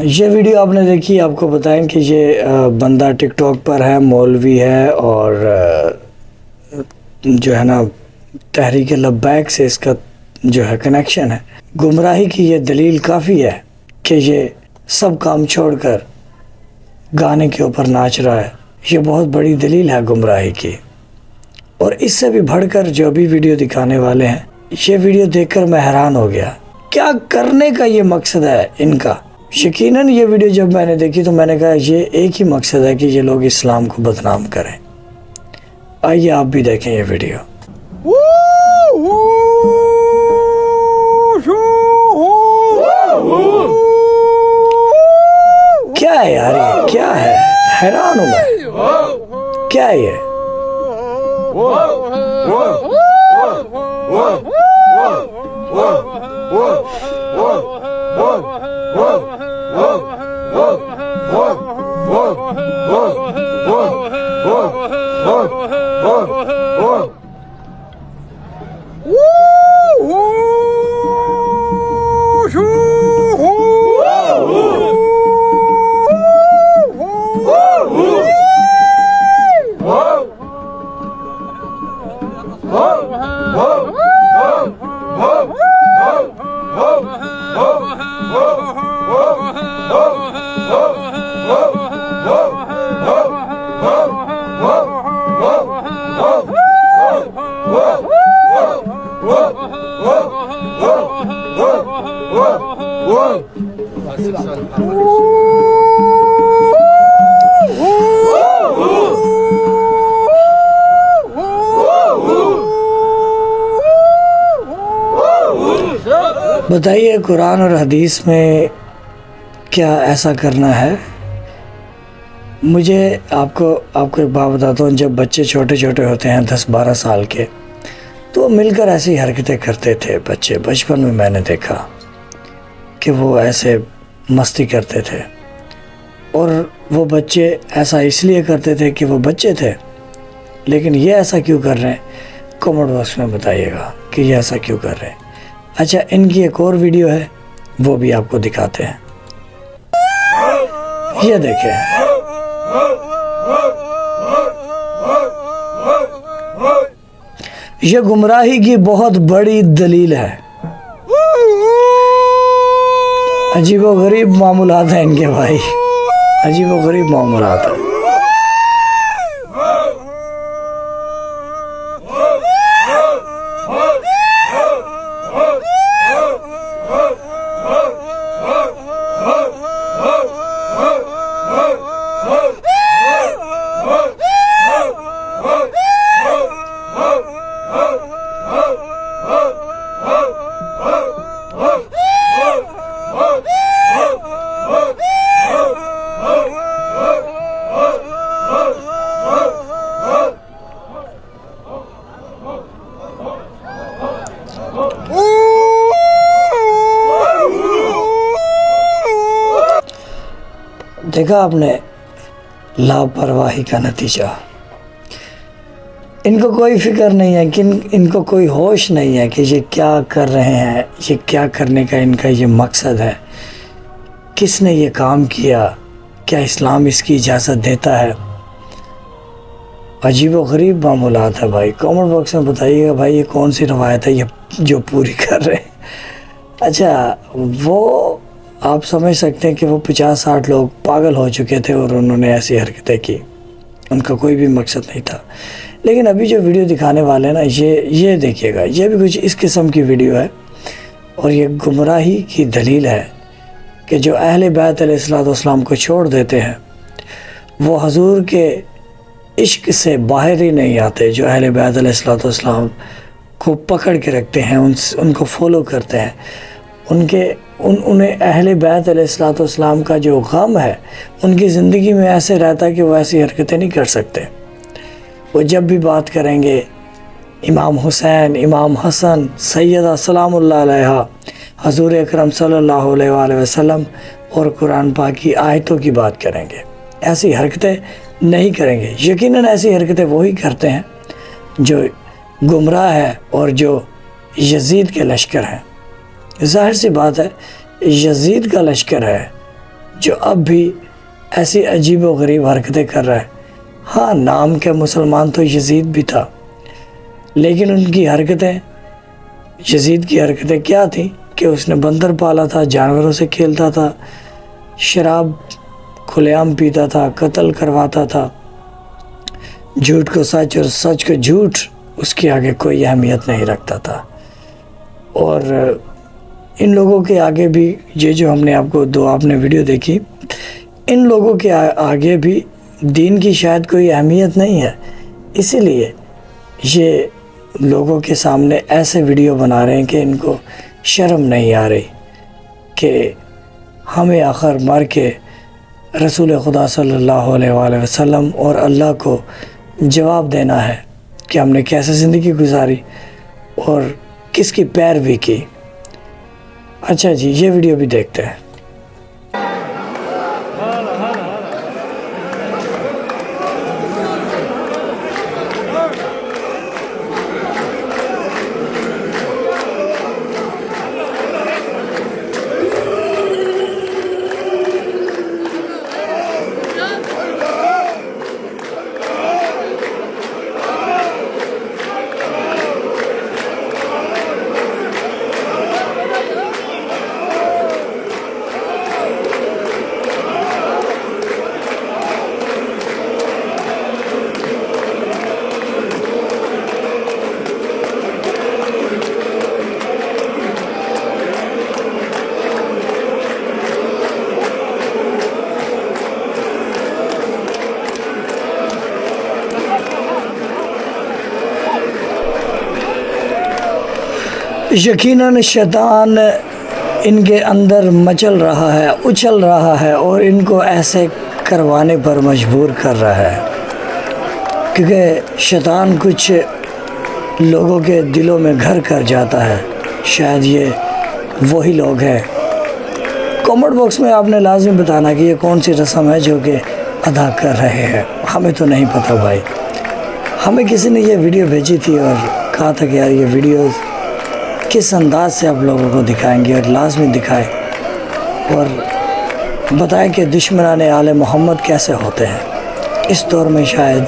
یہ ویڈیو آپ نے دیکھی، آپ کو بتائیں کہ یہ بندہ ٹک ٹاک پر ہے، مولوی ہے، اور جو ہے نا تحریک لبیک سے اس کا جو ہے کنیکشن ہے۔ گمراہی کی یہ دلیل کافی ہے کہ یہ سب کام چھوڑ کر گانے کے اوپر ناچ رہا ہے۔ یہ بہت بڑی دلیل ہے گمراہی کی۔ اور اس سے بھی بڑھ کر جو بھی ویڈیو دکھانے والے ہیں، یہ ویڈیو دیکھ کر میں حیران ہو گیا، کیا کرنے کا یہ مقصد ہے ان کا۔ یقیناً یہ ویڈیو جب میں نے دیکھی تو میں نے کہا یہ ایک ہی مقصد ہے کہ یہ لوگ اسلام کو بدنام کریں۔ آئیے آپ بھی دیکھیں یہ ویڈیو۔ کیا ہے یار، یہ کیا ہے؟ حیران ہوں میں، کیا ہے یہ؟ بتائیے قرآن اور حدیث میں کیا ایسا کرنا ہے؟ مجھے آپ کو ایک بات بتاتا ہوں، جب بچے چھوٹے چھوٹے ہوتے ہیں 10-12 سال کے، تو وہ مل کر ایسی حرکتیں کرتے تھے۔ بچے بچپن میں میں نے دیکھا کہ وہ ایسے مستی کرتے تھے، اور وہ بچے ایسا اس لیے کرتے تھے کہ وہ بچے تھے، لیکن یہ ایسا کیوں کر رہے ہیں؟ کمنٹ باکس میں بتائیے گا کہ یہ ایسا کیوں کر رہے ہیں۔ اچھا، ان کی ایک اور ویڈیو ہے، وہ بھی آپ کو دکھاتے ہیں۔ یہ دیکھیں، یہ گمراہی کی بہت بڑی دلیل ہے۔ عجیب و غریب معاملات ہیں ان کے بھائی، عجیب و غریب معاملات ہیں۔ دیکھا آپ نے لاپرواہی کا نتیجہ۔ ان کو کوئی فکر نہیں ہے کہ ان کو کوئی ہوش نہیں ہے کہ یہ کیا کر رہے ہیں، یہ کیا کرنے کا ان کا یہ مقصد ہے، کس نے یہ کام کیا، کیا اسلام اس کی اجازت دیتا ہے۔ عجیب و غریب معاملات ہے بھائی۔ کامنٹ باکس میں بتائیے گا بھائی یہ کون سی روایت ہے یہ جو پوری کر رہے ہیں۔ اچھا، وہ آپ سمجھ سکتے ہیں کہ وہ 50-60 لوگ پاگل ہو چکے تھے اور انہوں نے ایسی حرکتیں کی، ان کا کوئی بھی مقصد نہیں تھا۔ لیکن ابھی جو ویڈیو دکھانے والے ہیں نا، یہ دیکھیے گا، یہ بھی کچھ اس قسم کی ویڈیو ہے، اور یہ گمراہی کی دلیل ہے کہ جو اہل بیت علیہ السلام کو چھوڑ دیتے ہیں، وہ حضور کے عشق سے باہر ہی نہیں آتے۔ جو اہل بیت علیہ السلام کو پکڑ کے رکھتے ہیں، ان کو فالو کرتے ہیں، انہیں اہل بیت علیہ السلام کا جو غم ہے ان کی زندگی میں ایسے رہتا ہے کہ وہ ایسی حرکتیں نہیں کر سکتے۔ وہ جب بھی بات کریں گے امام حسین، امام حسن، سیدہ سلام اللہ علیہا، حضور اکرم صلی اللہ علیہ وآلہ وسلم اور قرآن پاک کی آیتوں کی بات کریں گے۔ ایسی حرکتیں نہیں کریں گے. یقیناً ایسی حرکتیں وہی کرتے ہیں جو گمراہ ہے اور جو یزید کے لشکر ہیں. ظاہر سی بات ہے یزید کا لشکر ہے جو اب بھی ایسی عجیب و غریب حرکتیں کر رہا ہے. ہاں نام کے مسلمان تو یزید بھی تھا، لیکن ان کی حرکتیں، یزید کی حرکتیں کیا تھیں کہ اس نے بندر پالا تھا، جانوروں سے کھیلتا تھا، شراب کھلے عام پیتا تھا، قتل کرواتا تھا، جھوٹ کو سچ اور سچ کو جھوٹ اس کے آگے کوئی اہمیت نہیں رکھتا تھا. اور ان لوگوں کے آگے بھی یہ جو ہم نے آپ نے ویڈیو دیکھی، ان لوگوں کے آگے بھی دین کی شاید کوئی اہمیت نہیں ہے، اسی لیے یہ لوگوں کے سامنے ایسے ویڈیو بنا رہے ہیں کہ ان کو شرم نہیں آ رہی کہ ہمیں آخر مر کے رسول خدا صلی اللہ علیہ وآلہ وسلم اور اللہ کو جواب دینا ہے کہ ہم نے کیسے زندگی گزاری اور کس کی پیروی کی. اچھا جی، یہ ویڈیو بھی دیکھتے ہیں. یقیناً شیطان ان کے اندر مچل رہا ہے، اچھل رہا ہے اور ان کو ایسے کروانے پر مجبور کر رہا ہے، کیونکہ شیطان کچھ لوگوں کے دلوں میں گھر کر جاتا ہے. شاید یہ وہی لوگ ہیں. کامنٹ باکس میں آپ نے لازم بتانا کہ یہ کون سی رسم ہے جو کہ ادا کر رہے ہیں. ہمیں تو نہیں پتہ بھائی. ہمیں کسی نے یہ ویڈیو بھیجی تھی اور کہا تھا کہ یار یہ ویڈیوز کس انداز سے آپ لوگوں کو دکھائیں گے، اور لازمی دکھائیں اور بتائیں کہ دشمنان آل محمد کیسے ہوتے ہیں. اس دور میں شاید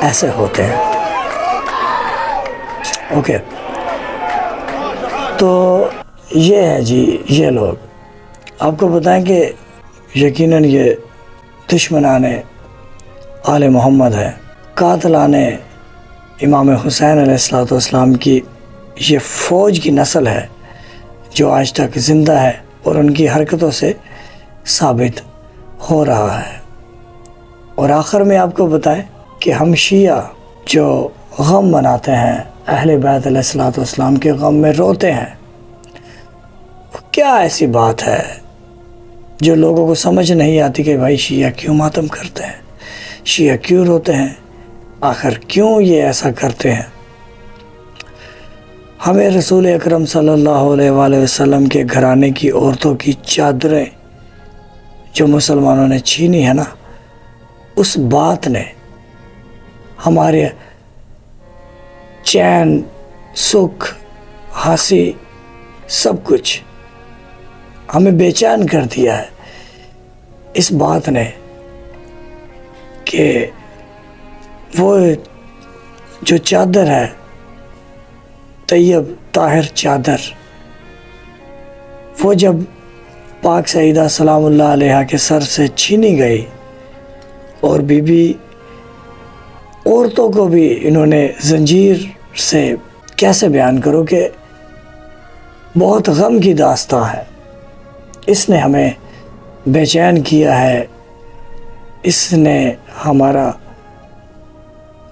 ایسے ہوتے ہیں. اوکے، تو یہ ہے جی، یہ لوگ آپ کو بتائیں کہ یقیناً یہ دشمنان آل محمد ہے، قاتلان امام حسین علیہ السلام کی یہ فوج کی نسل ہے جو آج تک زندہ ہے اور ان کی حرکتوں سے ثابت ہو رہا ہے. اور آخر میں آپ کو بتائیں کہ ہم شیعہ جو غم مناتے ہیں، اہل بیت علیہ السلام کے غم میں روتے ہیں، کیا ایسی بات ہے جو لوگوں کو سمجھ نہیں آتی کہ بھائی شیعہ کیوں ماتم کرتے ہیں، شیعہ کیوں روتے ہیں، آخر کیوں یہ ایسا کرتے ہیں. ہمیں رسول اکرم صلی اللہ علیہ وآلہ وسلم کے گھرانے کی عورتوں کی چادریں جو مسلمانوں نے چھینی ہے نا، اس بات نے ہمارے چین، سکھ، ہنسی، سب کچھ ہمیں بے چین کر دیا ہے. اس بات نے کہ وہ جو چادر ہے، طیب طاہر چادر، وہ جب پاک سیدہ سلام اللہ علیہا کے سر سے چھینی گئی اور بی بی عورتوں کو بھی انہوں نے زنجیر سے، کیسے بیان کرو کہ بہت غم کی داستان ہے. اس نے ہمیں بے چین کیا ہے، اس نے ہمارا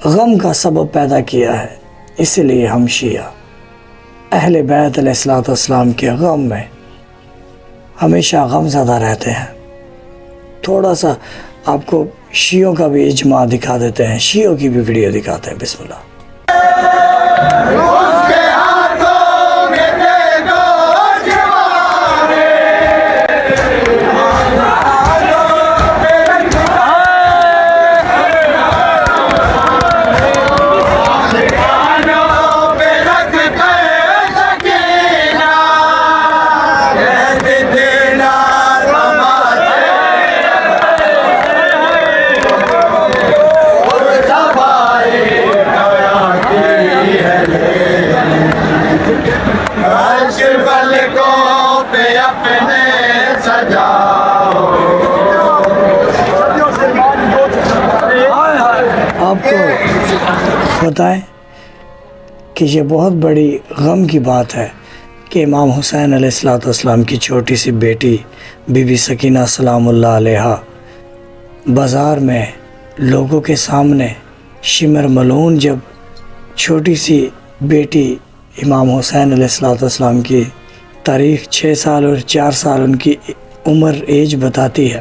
غم کا سبب پیدا کیا ہے. اسی لیے ہم شیعہ اہل بیت علیہ السلام کے غم میں ہمیشہ غم زدہ رہتے ہیں. تھوڑا سا آپ کو شیعوں کا بھی اجماع دکھا دیتے ہیں، شیعوں کی بھی ویڈیو دکھاتے ہیں. بسم اللہ. بتائیں کہ یہ بہت بڑی غم کی بات ہے کہ امام حسین علیہ السلام کی چھوٹی سی بیٹی بی بی سکینہ سلام اللہ علیہا بازار میں لوگوں کے سامنے شمر ملعون جب چھوٹی سی بیٹی امام حسین علیہ السلام کی تاریخ 6 سال اور 4 سال ان کی عمر ایج بتاتی ہے،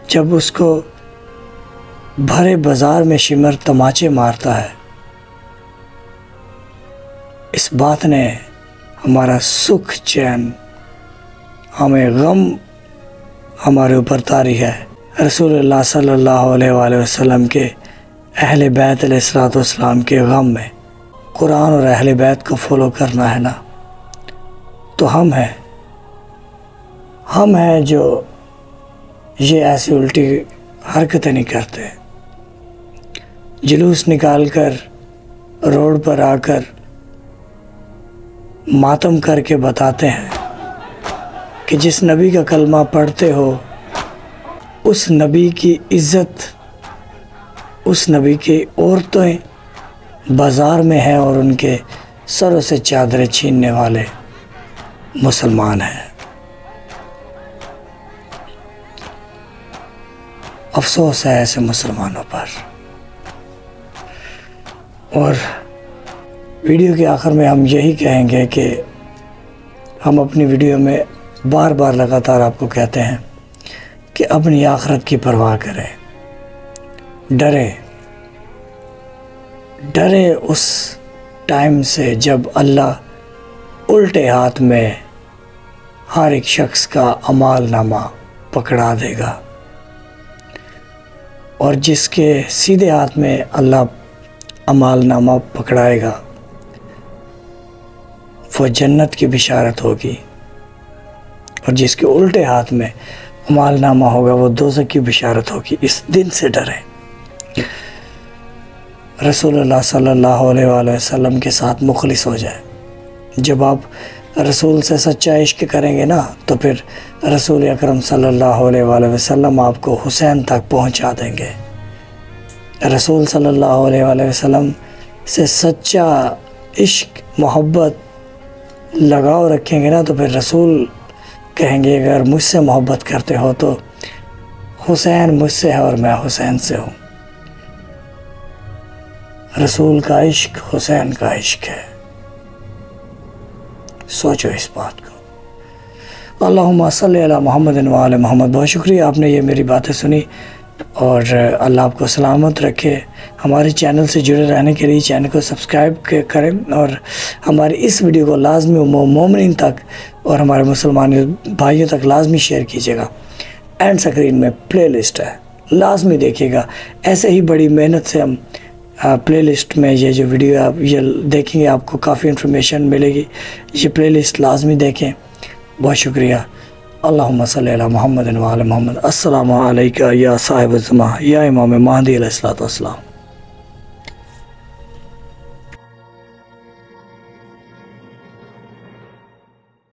جب اس کو بھرے بازار میں شمر تماچے مارتا ہے، اس بات نے ہمارا سکھ چین ہمیں غم ہمارے اوپر طاری ہے۔ رسول اللہ صلی اللہ علیہ وآلہ وسلم کے اہل بیت علیہ السلام کے غم میں قرآن اور اہل بیت کو فالو کرنا ہے نا، تو ہم ہیں جو یہ ایسی الٹی حرکتیں نہیں کرتے، جلوس نکال کر روڈ پر آ کر ماتم کر کے بتاتے ہیں کہ جس نبی کا کلمہ پڑھتے ہو اس نبی کی عزت، اس نبی کی عورتیں بازار میں ہیں اور ان کے سروں سے چادریں چھیننے والے مسلمان ہیں۔ افسوس ہے ایسے مسلمانوں پر۔ اور ویڈیو کے آخر میں ہم یہی کہیں گے کہ ہم اپنی ویڈیو میں بار بار لگاتار آپ کو کہتے ہیں کہ اپنی آخرت کی پرواہ کریں، ڈرے اس ٹائم سے جب اللہ الٹے ہاتھ میں ہر ایک شخص کا اعمال نامہ پکڑا دے گا، اور جس کے سیدھے ہاتھ میں اللہ اعمال نامہ پکڑائے گا وہ جنت کی بشارت ہوگی، اور جس کے الٹے ہاتھ میں اعمال نامہ ہوگا وہ دوزخ کی بشارت ہوگی۔ اس دن سے ڈریں۔ رسول اللہ صلی اللہ علیہ وآلہ وسلم کے ساتھ مخلص ہو جائیں۔ جب آپ رسول سے سچا عشق کریں گے نا تو پھر رسول اکرم صلی اللہ علیہ وآلہ وسلم آپ کو حسین تک پہنچا دیں گے۔ رسول صلی اللہ علیہ وآلہ وسلم سے سچا عشق، محبت، لگاؤ رکھیں گے نا تو پھر رسول کہیں گے اگر مجھ سے محبت کرتے ہو تو حسین مجھ سے ہے اور میں حسین سے ہوں۔ رسول کا عشق حسین کا عشق ہے، سوچو اس بات کو۔ اللہم صلی علی محمد وعلی محمد۔ بہت شکریہ آپ نے یہ میری باتیں سنی، اور اللہ آپ کو سلامت رکھے۔ ہمارے چینل سے جڑے رہنے کے لیے چینل کو سبسکرائب کریں، اور ہماری اس ویڈیو کو لازمی مومنین تک اور ہمارے مسلمان بھائیوں تک لازمی شیئر کیجیے گا۔ اینڈ سکرین میں پلے لسٹ ہے، لازمی دیکھیے گا۔ ایسے ہی بڑی محنت سے ہم پلے لسٹ میں یہ جو ویڈیو آپ یہ دیکھیں گے، آپ کو کافی انفارمیشن ملے گی۔ یہ پلے لسٹ لازمی دیکھیں۔ بہت شکریہ۔ اللہم صلی علی محمد وعلی محمد۔ السلام علیکم یا صاحب الزمان یا امام مہدی علیہ السلام۔